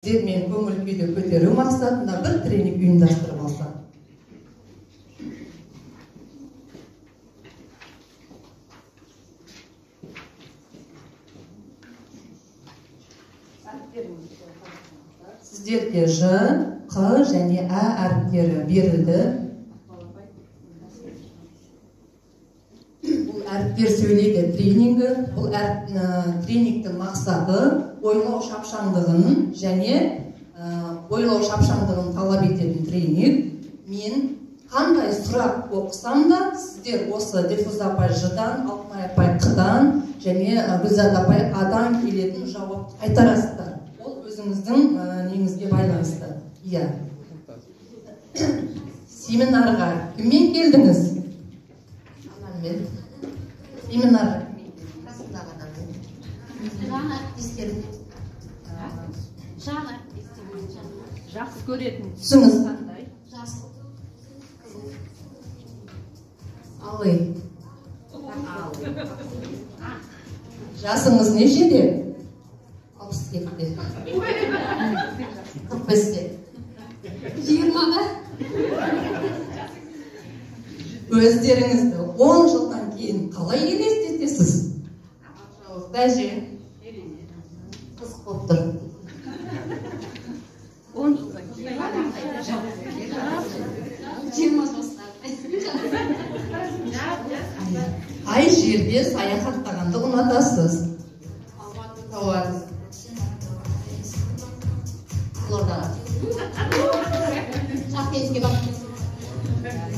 Мен көңіл күйді көтеру мақсатында бір тренинг ұйымдастырып алсақ. Сіздерге Ж, Қ және Ә әріптері берілді. Бұл әріптер сөйлейді тренингі. Бұл тренингтің мақсаты ойлау шапшаңдығын және ойлау шапшаңдығын талап ететін тренинг. Мен қандай сұрақ оқысам да, сіздер осы Дилфуза апай Ж-дан, Алтынай апай Қ-дан және Гүлзат апай А-дан келетін жауап қайтарасыздар. Ол өзіңіздің неңізге байланысты. Иә. Семинарға кіммен келдіңіз? Анаммен. Семинарға кіммен келдіңіз? Қасындағы адаммен. Жаңа әріптестерім. Жаңа әріптестерім. Жақсы көретін. Түсіңіз қандай? Жақсы. Алый. Жасыңыз нешеде? 67-де. 45-де. 20-да. Өздеріңізді 10 жылдан кейін қалай елестетесіз? Әже. Қызық болып тұр. 10 жылдан кейін. 20 жастар. Қай жерде саяхаттағанды ұнатасыз? Алматы Тауарыз. Қызылорда. Шахтинскке бардым.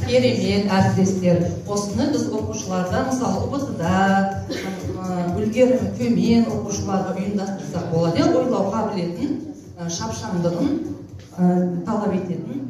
Керемет әріптестер. Осыны біз оқушыларда, мысалы ОБС-да, үлгерімі төмен оқушыларға ұйымдастырсақ болады. Ойлау қабілетін, шапшаңдығын талап ететін